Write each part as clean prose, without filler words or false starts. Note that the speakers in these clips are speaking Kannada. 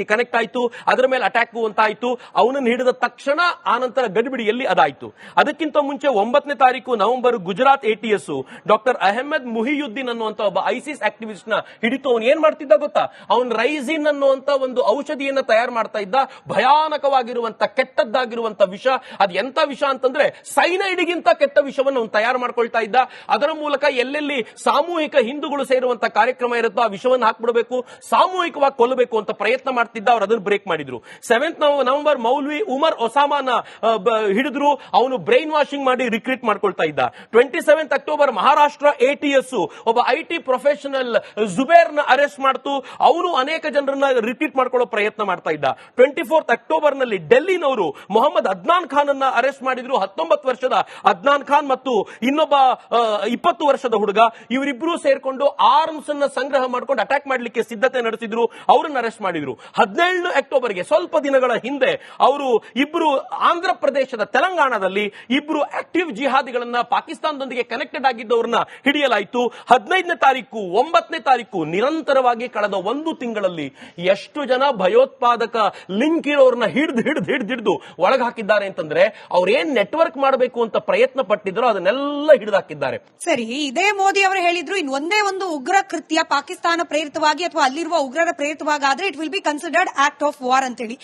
ಕನೆಕ್ಟ್ ಆಯ್ತು, ಅದರ ಮೇಲೆ ಅಟ್ಯಾಕ್ ಅಂತ ಆಯ್ತು. ಅವನನ್ನು ಹಿಡಿದ ತಕ್ಷಣ ಆನಂತರ ಗಡಿಬಿಡಿಯಲ್ಲಿ ಅದಾಯ್ತು. ಅದಕ್ಕಿಂತ ಮುಂಚೆ 9ನೇ ತಾರೀಕು November Gujarat ATS doctor Ahmed Mohiyuddin ಅನ್ನುವಂತ ಒಬ್ಬ ಐಸಿಸ್ ಆಕ್ಟಿವಿಸ್ಟ್ ನ ಹಿಡಿತು. ಅವನು ಏನ್ ಮಾಡ್ತಿದ್ದ ಗೊತ್ತಾ? ಅವನು ರೈಸಿನ್ ಅನ್ನುವಂತ ಒಂದು ಔಷಧಿಯನ್ನ ತಯಾರು ಮಾಡ್ತಾ ಇದ್ದ. ಭಯಾನಕವಾಗಿರುವಂತ ಕೆಟ್ಟದ್ದಾಗಿರುವಂತ ವಿಷ. ಅದು ಎಂತ ವಿಷ ಅಂತಂದ್ರೆ ಸೈನೈಡ್ಗಿಂತ ಕೆಟ್ಟ ವಿಷವನ್ನು ಅವನು ತಯಾರು ಮಾಡ್ಕೊಳ್ತಾ ಇದ್ದ. ಅದರ ಮೂಲಕ ಎಲ್ಲೆಲ್ಲಿ ಸಾಮೂಹಿಕ ಹಿಂದೂಗಳು ಸೇರುವಂತ ಕಾರ್ಯಕ್ರಮ ಇರುತ್ತೋ ಆ ವಿಷವನ್ನು ಹಾಕ್ಬಿಡಬೇಕು, ಸಾಮೂಹಿಕವಾಗಿ ಕೊಲ್ಲಬೇಕು ಅಂತ ಪ್ರಯತ್ನ ಮಾಡ್ತಿದ್ದ. ಅವರು ಅದನ್ನು ಬ್ರೇಕ್ ಮಾಡಿದ್ರು. 7th ನವೆಂಬರ್ ಮೌಲ್ವಿ ಉಮರ್ ಒಸಾಮಾನ ಹಿಡಿದ್ರು. ಅವನು ಬ್ರೈನ್ ವಾಷಿಂಗ್ ಮಾಡಿ ರಿಕ್ರೂಟ್ ಮಾಡ್ಕೊಳ್ತಾ ಇದ್ದ. 27th ಅಕ್ಟೋಬರ್ ಮಹಾರಾಷ್ಟ್ರ ATS ಒಬ್ಬ IT ಪ್ರೊಫೆಷನಲ್ ಜುಬೇರ್ ನ ಅರೆಸ್ಟ್ ಮಾಡ್ತು. ಅವನು ಅನೇಕ ಜನರನ್ನ ರಿಕ್ರೂಟ್ ಮಾಡ್ಕೊಳ್ಳೋ ಪ್ರಯತ್ನ ಮಾಡ್ತಾ ಇದ್ದ. 24th ಅಕ್ಟೋಬರ್ ನಲ್ಲಿ ಡೆಲ್ಲಿನವರು ಮೊಹಮ್ಮದ್ ಅದ್ನಾನ್ ಖಾನ್ ಅನ್ನ ಅರೆಸ್ಟ್ ಮಾಡಿದ್ರು. 19 ವರ್ಷದ ಅದ್ನಾನ್ ಖಾನ್ ಮತ್ತು ಇನ್ನೊಬ್ಬ 20 ವರ್ಷದ ಹುಡುಗ, ಇವರಿಬ್ರು ಸೇರ್ಕೊಂಡು ಆರ್ಮ್ಸ್ ಅನ್ನ ಸಂಗ್ರಹ ಮಾಡ್ಕೊಂಡು ಅಟ್ಯಾಕ್ ಮಾಡ್ಲಿಕ್ಕೆ ಸಿದ್ಧತೆ ನಡೆಸಿದ್ರು. ಅವರನ್ನ ಅರೆಸ್ಟ್ ಮಾಡಿದ್ರು. 17 ಅಕ್ಟೋಬರ್ಗೆ ಸ್ವಲ್ಪ ದಿನಗಳ ಹಿಂದೆ ಅವರು ಇಬ್ರು ಆಂಧ್ರ ಪ್ರದೇಶದ ತೆಲಂಗಾಣದಲ್ಲಿ ಇಬ್ರು ಆಕ್ಟಿವ್ ಜಿಹಾದಿಗಳನ್ನ ಪಾಕಿಸ್ತಾನದೊಂದಿಗೆ ಕನೆಕ್ಟೆಡ್ ಆಗಿದ್ದವರನ್ನ ಹಿಡಿಯಲಾಯಿತು. 15ನೇ ತಾರೀಕು 9ನೇ ತಾರೀಕು ನಿರಂತರವಾಗಿ ಕಳೆದ ಒಂದು ತಿಂಗಳಲ್ಲಿ ಎಷ್ಟು ಜನ ಭಯೋತ್ಪಾದಕ ಲಿಂಕ್ ಇರೋರನ್ನ ಹಿಡಿದು ಒಳಗೆ ಹಾಕಿದ್ದಾರೆ ಅಂತಂದ್ರೆ ಅವ್ರೇನ್ ನೆಟ್ವರ್ಕ್ ಮಾಡಬೇಕು ಅಂತ ಪ್ರಯತ್ನ ಪಟ್ಟಿದ್ರು ಅದನ್ನೆಲ್ಲ ಹಿಡಿದು ಹಾಕಿದ್ದಾರೆ. ಸರಿ, ಇದೇ ಮೋದಿ ಅವರು ಹೇಳಿದ್ರು ಇನ್ನೊಂದೇ ಒಂದು ಉಗ್ರ ಕೃತ್ಯ ಪಾಕಿಸ್ತಾನ ಪ್ರೇರಿತವಾಗಿ ಅಥವಾ ಅಲ್ಲಿರುವ ಉಗ್ರರ ಪ್ರೇರಿತವಾಗಿ ಆದ್ರೆ it will be considered act of war ಅಂತೇಳಿ.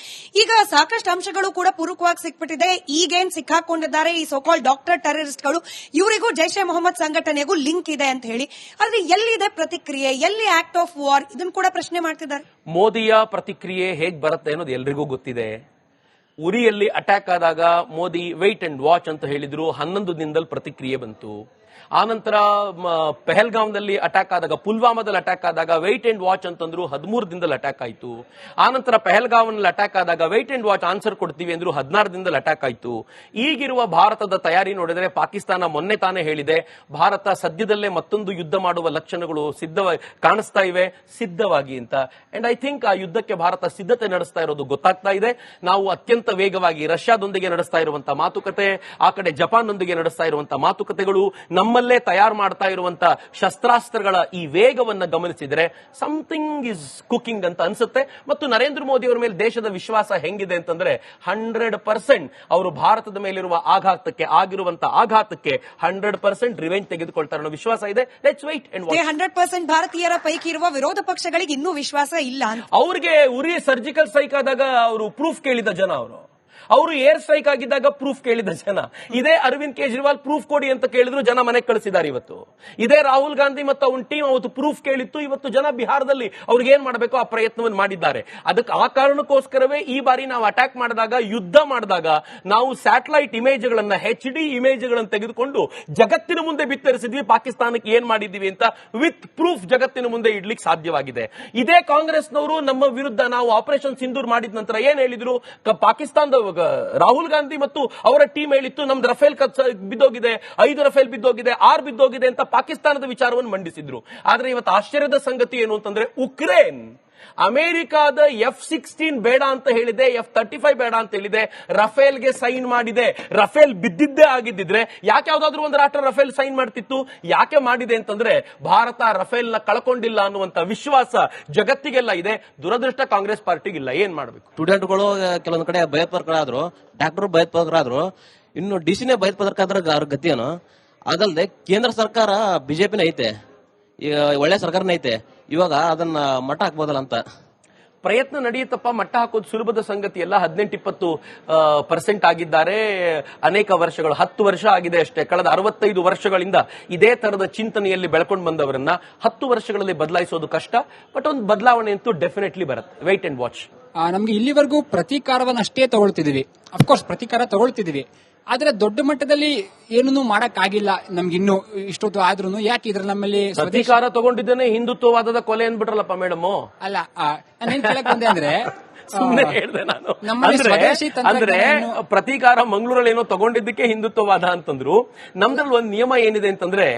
ಈಗ ಸಾಕಷ್ಟು ಅಂಶಗಳು ಕೂಡ ಪೂರಕವಾಗಿ ಸಿಕ್ಬಿಟ್ಟಿದೆ. ಈಗೇನ್ ಸಿಕ್ಕಾಕೊಂಡಿದ್ದಾರೆ ಈ ಸೋಕಾಲ್ ಡಾಕ್ಟರ್ ಟೆರರಿಸ್ಟ್ಗಳು, ಇವರಿಗೂ ಜೈಷ್ ಎ ಮೊಹಮ್ಮದ್ ಸಂಘಟನೆಗೂ ಲಿಂಕ್ ಇದೆ ಅಂತ ಹೇಳಿ. ಆದ್ರೆ ಎಲ್ಲಿದೆ ಪ್ರತಿಕ್ರಿಯೆ, ಎಲ್ಲಿ ಆಕ್ಟ್ ಆಫ್ ವಾರ್, ಇದನ್ನು ಕೂಡ ಪ್ರಶ್ನೆ ಮಾಡ್ತಿದ್ದಾರೆ. ಮೋದಿಯ ಪ್ರತಿಕ್ರಿಯೆ ಹೇಗ್ ಬರುತ್ತೆ ಅನ್ನೋದು ಎಲ್ರಿಗೂ ಗೊತ್ತಿದೆ. ಉರಿಯಲ್ಲಿ ಅಟ್ಯಾಕ್ ಆದಾಗ ಮೋದಿ ವೇಟ್ ಅಂಡ್ ವಾಚ್ ಅಂತ ಹೇಳಿದ್ರು. 11 ದಿನದಲ್ಲಿ ಪ್ರತಿಕ್ರಿಯೆ ಬಂತು. ಆನಂತರ ಪೆಹಲ್ಗಾಂವ್ನಲ್ಲಿ ಅಟ್ಯಾಕ್ ಆದಾಗ, ಪುಲ್ವಾಮಾದಲ್ಲಿ ಅಟ್ಯಾಕ್ ಆದಾಗ ವೇಟ್ ಅಂಡ್ ವಾಚ್ ಅಂತಂದ್ರು. 13 ದಿನದಲ್ಲಿ ಅಟ್ಯಾಕ್ ಆಯ್ತು. ಆನಂತರ ಪೆಹಲ್ಗಾಂವ್ನಲ್ಲಿ ಅಟ್ಯಾಕ್ ಆದಾಗ ವೇಟ್ ಅಂಡ್ ವಾಚ್ ಆನ್ಸರ್ ಕೊಡ್ತೀವಿ ಅಂದ್ರು. 16 ದಿನದಲ್ಲಿ ಅಟ್ಯಾಕ್ ಆಯ್ತು. ಈಗಿರುವ ಭಾರತದ ತಯಾರಿ ನೋಡಿದ್ರೆ ಪಾಕಿಸ್ತಾನ ಮೊನ್ನೆ ತಾನೇ ಹೇಳಿದೆ ಭಾರತ ಸದ್ಯದಲ್ಲೇ ಮತ್ತೊಂದು ಯುದ್ಧ ಮಾಡುವ ಲಕ್ಷಣಗಳು ಕಾಣಿಸ್ತಾ ಇವೆ, ಸಿದ್ಧವಾಗಿ ಅಂತ. ಅಂಡ್ ಐ ಥಿಂಕ್ ಆ ಯುದ್ಧಕ್ಕೆ ಭಾರತ ಸಿದ್ಧತೆ ನಡೆಸ್ತಾ ಇರೋದು ಗೊತ್ತಾಗ್ತಾ ಇದೆ. ನಾವು ಅತ್ಯಂತ ವೇಗವಾಗಿ ರಷ್ಯಾದೊಂದಿಗೆ ನಡೆಸ್ತಾ ಇರುವಂತಹ ಮಾತುಕತೆ, ಆ ಕಡೆ ಜಪಾನ್ನೊಂದಿಗೆ ನಡೆಸ್ತಾ ಇರುವಂತಹ ಮಾತುಕತೆಗಳು, ನಮ್ಮಲ್ಲೇ ತಯಾರು ಮಾಡ್ತಾ ಇರುವಂತಹ ಶಸ್ತ್ರಾಸ್ತ್ರಗಳ ಈ ವೇಗವನ್ನು ಗಮನಿಸಿದರೆ ಸಮಥಿಂಗ್ ಇಸ್ ಕುಕಿಂಗ್ ಅಂತ ಅನ್ಸುತ್ತೆ. ಮತ್ತು ನರೇಂದ್ರ ಮೋದಿ ಅವರ ಮೇಲೆ ದೇಶದ ವಿಶ್ವಾಸ ಹೆಂಗಿದೆ ಅಂತಂದ್ರೆ 100% ಅವರು ಭಾರತದ ಮೇಲಿರುವ ಆಗಿರುವಂತಹ ಆಘಾತಕ್ಕೆ 100% ರಿವೆಂಜ್ ತೆಗೆದುಕೊಳ್ತಾರೆ ಅನ್ನೋ ವಿಶ್ವಾಸ ಇದೆ. Let's wait and watch. 100% ಭಾರತೀಯರ ಪೈಕಿ ಇರುವ ವಿರೋಧ ಪಕ್ಷಗಳಿಗೆ ಇನ್ನೂ ವಿಶ್ವಾಸ ಇಲ್ಲ. ಅವ್ರಿಗೆ ಉರಿ ಸರ್ಜಿಕಲ್ ಸ್ಟ್ರೈಕ್ ಆದಾಗ ಅವರು ಪ್ರೂಫ್ ಕೇಳಿದ ಜನ, ಅವರು ಏರ್ ಸ್ಟ್ರೈಕ್ ಆಗಿದ್ದಾಗ ಪ್ರೂಫ್ ಕೇಳಿದ ಜನ. ಇದೇ ಅರವಿಂದ್ ಕೇಜ್ರಿವಾಲ್ ಪ್ರೂಫ್ ಕೊಡಿ ಅಂತ ಕೇಳಿದ್ರು, ಜನ ಮನೆಗೆ ಕಳಿಸಿದ್ದಾರೆ ಇವತ್ತು. ಇದೇ ರಾಹುಲ್ ಗಾಂಧಿ ಮತ್ತು ಅವನ ಟೀಮ್ ಅವತ್ತು ಪ್ರೂಫ್ ಕೇಳಿತ್ತು. ಇವತ್ತು ಜನ ಬಿಹಾರದಲ್ಲಿ ಅವ್ರಿಗೆ ಏನ್ ಮಾಡಬೇಕು ಆ ಪ್ರಯತ್ನವನ್ನು ಮಾಡಿದ್ದಾರೆ. ಅದಕ್ಕೆ ಆ ಕಾರಣಕ್ಕೋಸ್ಕರವೇ ಈ ಬಾರಿ ನಾವು ಅಟ್ಯಾಕ್ ಮಾಡಿದಾಗ, ಯುದ್ಧ ಮಾಡಿದಾಗ ನಾವು ಸ್ಯಾಟಲೈಟ್ ಇಮೇಜ್ಗಳನ್ನ HD ಇಮೇಜ್ಗಳನ್ನು ತೆಗೆದುಕೊಂಡು ಜಗತ್ತಿನ ಮುಂದೆ ಬಿತ್ತರಿಸಿದ್ವಿ. ಪಾಕಿಸ್ತಾನಕ್ಕೆ ಏನ್ ಮಾಡಿದ್ವಿ ಅಂತ ವಿತ್ ಪ್ರೂಫ್ ಜಗತ್ತಿನ ಮುಂದೆ ಇಡ್ಲಿಕ್ಕೆ ಸಾಧ್ಯವಾಗಿದೆ. ಇದೇ ಕಾಂಗ್ರೆಸ್ನವರು ನಮ್ಮ ವಿರುದ್ಧ ನಾವು ಆಪರೇಷನ್ ಸಿಂಧೂರ್ ಮಾಡಿದ ನಂತರ ಏನ್ ಹೇಳಿದ್ರು, ಪಾಕಿಸ್ತಾನದ ರಾಹುಲ್ ಗಾಂಧಿ ಮತ್ತು ಅವರ ಟೀಮ್ ಹೇಳಿತ್ತು ನಮ್ದು ರಫೇಲ್ ಬಿದ್ದೋಗಿದೆ, 5 ರಫೇಲ್ ಬಿದ್ದೋಗಿದೆ, 6 ಬಿದ್ದೋಗಿದೆ ಅಂತ ಪಾಕಿಸ್ತಾನದ ವಿಚಾರವನ್ನು ಮಂಡಿಸಿದ್ರು. ಆದ್ರೆ ಇವತ್ತು ಆಶ್ಚರ್ಯದ ಸಂಗತಿ ಏನು ಅಂತಂದ್ರೆ ಉಕ್ರೇನ್ ಅಮೆರಿಕಾದ F-16 ಬೇಡ ಅಂತ ಹೇಳಿದೆ, F-35 ಬೇಡ ಅಂತ ಹೇಳಿದೆ, ರಫೇಲ್ಗೆ ಸೈನ್ ಮಾಡಿದೆ. ರಫೇಲ್ ಬಿದ್ದಿದ್ದೇ ಆಗಿದ್ದಿದ್ರೆ ಯಾಕೆ ಯಾವ್ದಾದ್ರು ಒಂದು ರಾಷ್ಟ್ರ ರಫೇಲ್ ಸೈನ್ ಮಾಡ್ತಿತ್ತು? ಯಾಕೆ ಮಾಡಿದೆ ಅಂತಂದ್ರೆ ಭಾರತ ರಫೇಲ್ ನ ಕಳ್ಕೊಂಡಿಲ್ಲ ಅನ್ನುವಂತ ವಿಶ್ವಾಸ ಜಗತ್ತಿಗೆಲ್ಲ ಇದೆ. ದುರದೃಷ್ಟ ಕಾಂಗ್ರೆಸ್ ಪಾರ್ಟಿಗಿಲ್ಲ. ಏನ್ ಮಾಡಬೇಕು? ಸ್ಟೂಡೆಂಟ್ಗಳು ಕೆಲವೊಂದು ಕಡೆ ಭಯೋತ್ಪಾದಕರಾದ್ರು, ಡಾಕ್ಟರ್ ಭಯೋತ್ಪಾದಕರಾದ್ರು, ಇನ್ನು ಡಿಸಿನೇ ಭಯೋತ್ಪಾದಕರಾದ್ರೆ ಅವ್ರ ಗತಿಯೇನು? ಅದಲ್ಲದೆ ಕೇಂದ್ರ ಸರ್ಕಾರ ಬಿಜೆಪಿನ ಐತೆ, ಒಳ್ಳೆ ಸರ್ಕಾರನೇ ಐತೆ. ಇವಾಗ ಅದನ್ನ ಮಟ್ಟ ಹಾಕ್ಬೋದಲ್ಲ ಅಂತ ಪ್ರಯತ್ನ ನಡೆಯುತ್ತಪ್ಪ. ಮಟ್ಟ ಹಾಕೋದು ಸುಲಭದ ಸಂಗತಿ ಎಲ್ಲ. 18-20% ಆಗಿದ್ದಾರೆ. ಅನೇಕ ವರ್ಷಗಳು, 10 ವರ್ಷ ಆಗಿದೆ ಅಷ್ಟೇ. ಕಳೆದ 65 ವರ್ಷಗಳಿಂದ ಇದೇ ತರದ ಚಿಂತನೆಯಲ್ಲಿ ಬೆಳ್ಕೊಂಡು ಬಂದವರನ್ನ 10 ವರ್ಷಗಳಲ್ಲಿ ಬದಲಾಯಿಸೋದು ಕಷ್ಟ. ಬಟ್ ಒಂದು ಬದಲಾವಣೆ ಅಂತೂ ಡೆಫಿನೆಟ್ಲಿ ಬರುತ್ತೆ. Wait and watch. ನಮ್ಗೆ ಇಲ್ಲಿವರೆಗೂ ಪ್ರತೀಕಾರವನ್ನಷ್ಟೇ ತಗೊಳ್ತಿದ್ವಿ. ಅಫ್ಕೋರ್ಸ್ ಪ್ರತೀಕಾರ ತಗೊಳ್ತಿದ್ವಿ, ಆದ್ರೆ ದೊಡ್ಡ ಮಟ್ಟದಲ್ಲಿ ಏನೂ ಮಾಡಕ್ಕಾಗಿಲ್ಲ ನಮ್ಗಿನ್ನು ಇಷ್ಟೊತ್ತು ಆದ್ರೂ. ಯಾಕೆ ಇದ್ರ ನಮ್ಮಲ್ಲಿ ಪ್ರತೀಕಾರ ತಗೊಂಡಿದ್ದೇನೆ ಹಿಂದುತ್ವವಾದದ ಕೊಲೆ ಅಂದ್ಬಿಟ್ರಲ್ಲಪ್ಪ ಮೇಡಮ್. ಅಲ್ಲ, ನಾನೇನ್ ಕೇಳಕ್ ಬಂದೆ ಅಂದ್ರೆ ಸುಮ್ಮನೆ ಹೇಳಿದೆ ನಾನು. ನಮ್ಮಲ್ಲಿ ಸ್ವದೇಶಿ ಅಂದ್ರೆ ಪ್ರತೀಕಾರ ಮಂಗಳೂರಲ್ಲಿ ಏನೋ ತಗೊಂಡಿದ್ದಕ್ಕೆ ಹಿಂದುತ್ವವಾದ ಅಂತಂದ್ರು. ನಮ್ದ್ರಲ್ಲಿ ಒಂದು ನಿಯಮ ಏನಿದೆ ಅಂತಂದ್ರೆ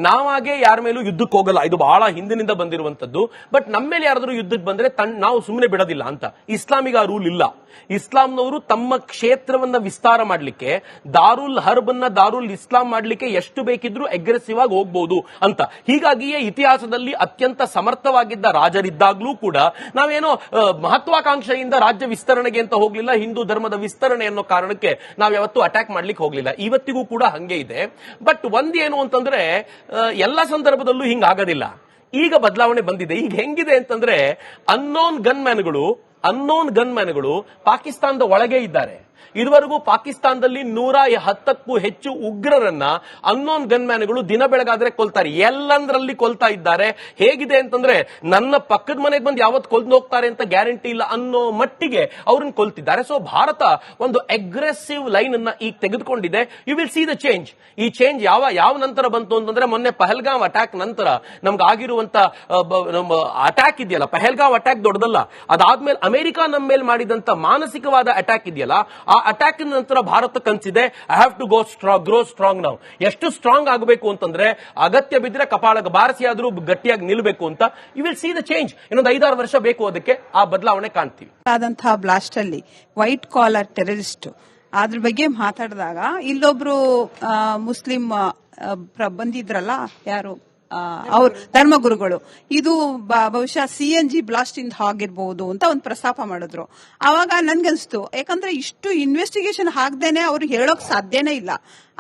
ನಾವಾಗೆ ಯಾರ ಮೇಲೂ ಯುದ್ಧಕ್ಕೆ ಹೋಗಲ್ಲ, ಇದು ಬಹಳ ಹಿಂದಿನಿಂದ ಬಂದಿರುವಂತದ್ದು. ಬಟ್ ನಮ್ಮ ಮೇಲೆ ಯಾರಾದ್ರೂ ಯುದ್ಧಕ್ಕೆ ಬಂದ್ರೆ ನಾವು ಸುಮ್ಮನೆ ಬಿಡೋದಿಲ್ಲ ಅಂತ. ಇಸ್ಲಾಮಿಗೆ ಆ ರೂಲ್ ಇಲ್ಲ. ಇಸ್ಲಾಂನವರು ತಮ್ಮ ಕ್ಷೇತ್ರವನ್ನ ವಿಸ್ತಾರ ಮಾಡ್ಲಿಕ್ಕೆ, ದಾರುಲ್ ಹರ್ಬ್ ಅನ್ನ ದಾರುಲ್ ಇಸ್ಲಾಂ ಮಾಡ್ಲಿಕ್ಕೆ ಎಷ್ಟು ಬೇಕಿದ್ರೂ ಅಗ್ರೆಸಿವ್ ಆಗಿ ಹೋಗ್ಬಹುದು ಅಂತ. ಹೀಗಾಗಿಯೇ ಇತಿಹಾಸದಲ್ಲಿ ಅತ್ಯಂತ ಸಮರ್ಥವಾಗಿದ್ದ ರಾಜರಿದ್ದಾಗ್ಲೂ ಕೂಡ ನಾವೇನೋ ಮಹತ್ವಾಕಾಂಕ್ಷೆಯಿಂದ ರಾಜ್ಯ ವಿಸ್ತರಣೆಗೆ ಅಂತ ಹೋಗ್ಲಿಲ್ಲ, ಹಿಂದೂ ಧರ್ಮದ ವಿಸ್ತರಣೆ ಅನ್ನೋ ಕಾರಣಕ್ಕೆ ನಾವ್ ಯಾವತ್ತೂ ಅಟ್ಯಾಕ್ ಮಾಡ್ಲಿಕ್ಕೆ ಹೋಗ್ಲಿಲ್ಲ. ಇವತ್ತಿಗೂ ಕೂಡ ಹಂಗೆ ಇದೆ. ಬಟ್ ಒಂದೇನು ಅಂತಂದ್ರೆ ಎಲ್ಲ ಸಂದರ್ಭದಲ್ಲೂ ಹಿಂಗಾಗೋದಿಲ್ಲ. ಈಗ ಬದಲಾವಣೆ ಬಂದಿದೆ. ಈಗ ಹೆಂಗಿದೆ ಅಂತಂದ್ರೆ ಅನ್ನೋನ್ ಗನ್ಮ್ಯಾನ್ಗಳು ಪಾಕಿಸ್ತಾನದ ಒಳಗೆ ಇದ್ದಾರೆ. ಇದುವರೆಗೂ ಪಾಕಿಸ್ತಾನದಲ್ಲಿ 110ಕ್ಕೂ ಹೆಚ್ಚು ಉಗ್ರರನ್ನ ಅನ್ನೋನ್ ಗನ್ಮ್ಯಾನ್ಗಳು ದಿನ ಬೆಳಗಾದ್ರೆ ಕೊಲ್ತಾರೆ. ಎಲ್ಲಂದ್ರಲ್ಲಿ ಕೊಲ್ತಾ ಇದ್ದಾರೆ. ಹೇಗಿದೆ ಅಂತಂದ್ರೆ ನನ್ನ ಪಕ್ಕದ ಮನೆಗೆ ಬಂದು ಯಾವತ್ತು ಕೊಲ್ದು ಹೋಗ್ತಾರೆ ಅಂತ ಗ್ಯಾರಂಟಿ ಇಲ್ಲ ಅನ್ನೋ ಮಟ್ಟಿಗೆ ಅವ್ರನ್ನ ಕೊಲ್ತಿದ್ದಾರೆ. ಸೊ ಭಾರತ ಒಂದು ಅಗ್ರೆಸಿವ್ ಲೈನ್ ಅನ್ನ ಈಗ ತೆಗೆದುಕೊಂಡಿದೆ. You will see the change. ಈ ಚೇಂಜ್ ಯಾವ ನಂತರ ಬಂತು ಅಂತಂದ್ರೆ ಮೊನ್ನೆ ಪಹಲ್ಗಾಮ್ ಅಟ್ಯಾಕ್ ನಂತರ ನಮ್ಗೆ ಆಗಿರುವಂತ ಅಟ್ಯಾಕ್ ಇದೆಯಲ್ಲ, ಪಹಲ್ಗಾಮ್ ಅಟ್ಯಾಕ್ ದೊಡ್ಡದಲ್ಲ, ಅದಾದ್ಮೇಲೆ ಅಮೆರಿಕ ನಮ್ಮ ಮೇಲೆ ಮಾಡಿದಂತ ಮಾನಸಿಕವಾದ ಅಟ್ಯಾಕ್ ಇದೆಯಲ್ಲ, ಆ ಅಟ್ಯಾಕ್ ನಂತರ Bharat consider I have to grow strong ನಾವು. ಎಷ್ಟು ಸ್ಟ್ರಾಂಗ್ ಆಗಬೇಕು ಅಂತಂದ್ರೆ ಅಗತ್ಯ ಬಿದ್ರೆ ಕಪಾಳ ಬಾರಿಸಿ ಆದ್ರೂ ಗಟ್ಟಿಯಾಗಿ ನಿಲ್ಲಬೇಕು ಅಂತ. You will see the change. ಇನ್ನೊಂದು 5-6 ವರ್ಷ ಬೇಕು, ಅದಕ್ಕೆ ಆ ಬದಲಾವಣೆ ಕಾಣ್ತೀವಿ. ಆದಂತಹ ಬ್ಲಾಸ್ಟ್ ಅಲ್ಲಿ ವೈಟ್ ಕಾಲರ್ ಟೆರರಿಸ್ಟ್ ಅದ್ರ ಬಗ್ಗೆ ಮಾತಾಡಿದಾಗ ಇಲ್ಲೊಬ್ರು ಮುಸ್ಲಿಂ ಬಂದಿದ್ರಲ್ಲ, ಯಾರು ಅವ್ರ ಧರ್ಮಗುರುಗಳು, ಇದು ಬಹುಶಃ CNG ಬ್ಲಾಸ್ಟ್ ಇಂದ ಆಗಿರ್ಬಹುದು ಅಂತ ಒಂದು ಪ್ರಸ್ತಾಪ ಮಾಡಿದ್ರು. ಅವಾಗ ನನ್ಗನ್ಸ್ತು, ಯಾಕಂದ್ರೆ ಇಷ್ಟು ಇನ್ವೆಸ್ಟಿಗೇಷನ್ ಹಾಕ್ದೇನೆ ಅವ್ರು ಹೇಳೋಕ್ ಸಾಧ್ಯನೇ ಇಲ್ಲ.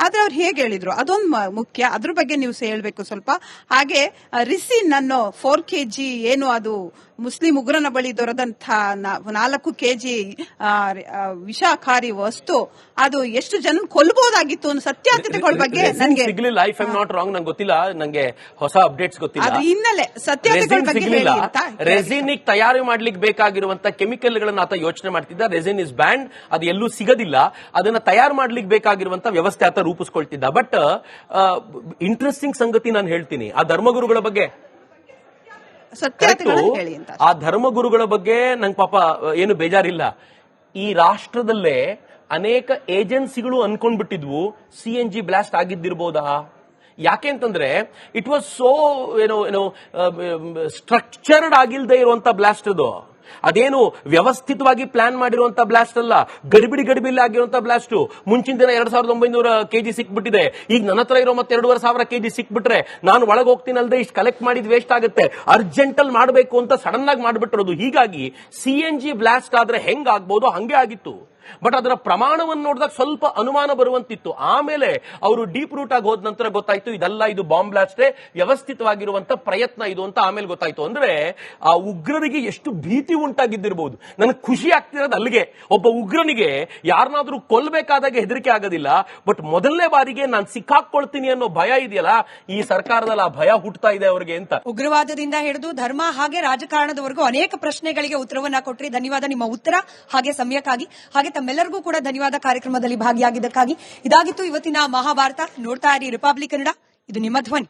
ಆದ್ರೆ ಅವ್ರು ಹೇಗೆ ಹೇಳಿದ್ರು ಅದೊಂದು ಮುಖ್ಯ. ಅದ್ರ ಬಗ್ಗೆ ನೀವು ಹೇಳ್ಬೇಕು ಸ್ವಲ್ಪ. ಹಾಗೆ ರಿಸಿನ್ ಅನ್ನೋ 4 kg ಏನು ಅದು ಮುಸ್ಲಿಂ ಉಗ್ರನ ಬಳಿ ದೊರೆದಂತ 4 kg ವಿಷಾಕಾರಿ ವಸ್ತು, ಅದು ಎಷ್ಟು ಜನ ಕೊಲ್ಬಹುದಾಗಿತ್ತು ಅನ್ನೋ ಸತ್ಯಾಸತ್ಯತೆಗಳ ಬಗ್ಗೆ ನನಗೆ ಸಿಗ್ಲಿಲ್ಲ. ಐ ಆಮ್ ನಾಟ್ ರಾಂಗ್, ನಂಗೆ ಗೊತ್ತಿಲ್ಲ, ನಂಗೆ ಹೊಸ ಅಪ್ಡೇಟ್ಸ್ ಗೊತ್ತಿಲ್ಲ. ಅದು ಹಿನ್ನೆಲೆ ಸತ್ಯಾಸತ್ಯತೆಗಳ ಬಗ್ಗೆ ಹೇಳಿ ಅಂತ. ರೆಸಿನ್ ತಯಾರಿ ಮಾಡ್ಲಿಕ್ಕೆ ಬೇಕಾಗಿರುವಂತ ಕೆಮಿಕಲ್ ಗಳನ್ನ ಆತ ಯೋಚನೆ ಮಾಡ್ತಿದ್ದ. ರೆಸಿನ್ ಇಸ್ ಬ್ಯಾಂಡ್, ಅದು ಎಲ್ಲೂ ಸಿಗೋದಿಲ್ಲ. ಅದನ್ನ ತಯಾರು ಮಾಡ್ಲಿಕ್ಕೆ ಬೇಕಾಗಿರುವಂತ ವ್ಯವಸ್ಥೆ ಆತ ರೂಪಿಸ್ಕೊಳ್ತಿದ್ದ. ಬಟ್ ಇಂಟ್ರೆಸ್ಟಿಂಗ್ ಸಂಗತಿ ನಾನು ಹೇಳ್ತೀನಿ ಆ ಧರ್ಮಗುರುಗಳ ಬಗ್ಗೆ. ಆ ಧರ್ಮಗುರುಗಳ ಬಗ್ಗೆ ನಂಗೆ ಪಾಪ ಏನು ಬೇಜಾರಿಲ್ಲ. ಈ ರಾಷ್ಟ್ರದಲ್ಲೇ ಅನೇಕ ಏಜೆನ್ಸಿಗಳು ಅನ್ಕೊಂಡ್ಬಿಟ್ಟಿದ್ವು CNG ಬ್ಲಾಸ್ಟ್ ಆಗಿದ್ದಿರ್ಬೋದಾ. ಯಾಕೆ ಅಂತಂದ್ರೆ ಇಟ್ ವಾಸ್ ಸೋ ಸ್ಟ್ರಕ್ಚರ್ಡ್ ಆಗಿಲ್ದೇ ಇರುವಂತ ಬ್ಲಾಸ್ಟ್ ಅದು. ಅದೇನು ವ್ಯವಸ್ಥಿತವಾಗಿ ಪ್ಲಾನ್ ಮಾಡಿರುವಂತ ಬ್ಲಾಸ್ಟ್ ಅಲ್ಲ, ಗಡಿಬಿಡಿ ಆಗಿರುವಂತ ಬ್ಲಾಸ್ಟ್. ಮುಂಚಿನ ದಿನ 2900 kg ಸಿಕ್ಬಿಟ್ಟಿದೆ. ಈಗ ನನ್ನ ಹತ್ರ ಇರೋ ಮತ್ತೆ 2500 kg ಸಿಕ್ಬಿಟ್ರೆ ನಾನು ಒಳಗೆ ಹೋಗ್ತೀನಲ್ದೆ ಇಷ್ಟು ಕಲೆಕ್ಟ್ ಮಾಡಿದ್ ವೇಸ್ಟ್ ಆಗುತ್ತೆ. ಅರ್ಜೆಂಟ್ ಅಲ್ಲಿ ಮಾಡಬೇಕು ಅಂತ ಸಡನ್ ಆಗಿ ಮಾಡ್ಬಿಟ್ಟಿರೋದು. ಹೀಗಾಗಿ CNG ಬ್ಲಾಸ್ಟ್ ಆದ್ರೆ ಹೆಂಗ್ ಆಗ್ಬಹುದು ಹಂಗೆ ಆಗಿತ್ತು. ಬಟ್ ಅದರ ಪ್ರಮಾಣವನ್ನು ನೋಡಿದಾಗ ಸ್ವಲ್ಪ ಅನುಮಾನ ಬರುವಂತಿತ್ತು. ಆಮೇಲೆ ಅವರು ಡೀಪ್ ರೂಟ್ ಆಗಿ ಹೋದ ನಂತರ ಗೊತ್ತಾಯ್ತು ಇದೆಲ್ಲ ಇದು ಬಾಂಬ್ ಬ್ಲಾಸ್ಟೇ, ವ್ಯವಸ್ಥಿತವಾಗಿರುವಂತ ಪ್ರಯತ್ನ ಇದು ಅಂತ ಆಮೇಲೆ ಗೊತ್ತಾಯ್ತು. ಅಂದ್ರೆ ಆ ಉಗ್ರರಿಗೆ ಎಷ್ಟು ಭೀತಿ ಉಂಟಾಗಿದ್ದಿರಬಹುದು. ನನಗೆ ಖುಷಿ ಆಗ್ತಿರೋದು ಅಲ್ಲಿಗೆ. ಒಬ್ಬ ಉಗ್ರನಿಗೆ ಯಾರನ್ನಾದ್ರೂ ಕೊಲ್ಲಬೇಕಾದಾಗ ಹೆದರಿಕೆ ಆಗೋದಿಲ್ಲ, ಬಟ್ ಮೊದಲನೇ ಬಾರಿಗೆ ನಾನು ಸಿಕ್ಕಾಕೊಳ್ತೀನಿ ಅನ್ನೋ ಭಯ ಇದೆಯಲ್ಲ, ಈ ಸರ್ಕಾರದಲ್ಲಿ ಆ ಭಯ ಹುಟ್ಟುತ್ತಾ ಇದೆ ಅವರಿಗೆ ಅಂತ. ಉಗ್ರವಾದದಿಂದ ಹಿಡಿದು ಧರ್ಮ ಹಾಗೆ ರಾಜಕಾರಣದವರೆಗೂ ಅನೇಕ ಪ್ರಶ್ನೆಗಳಿಗೆ ಉತ್ತರವನ್ನ ಕೊಟ್ರಿ. ಧನ್ಯವಾದ ನಿಮ್ಮ ಉತ್ತರ ಹಾಗೆ ಸಮಯಕ್ಕಾಗಿ. ಹಾಗೆ ತಮ್ಮೆಲ್ಲರಿಗೂ ಕೂಡ ಧನ್ಯವಾದ ಕಾರ್ಯಕ್ರಮದಲ್ಲಿ ಭಾಗಿಯಾಗಿದ್ದಕ್ಕಾಗಿ. ಇದಾಗಿತ್ತು ಇವತ್ತಿನ ಮಹಾಭಾರತ. ನೋಡ್ತಾ ಇರಿ ರಿಪಬ್ಲಿಕ್ ಕನ್ನಡ, ಇದು ನಿಮ್ಮ ಧ್ವನಿ.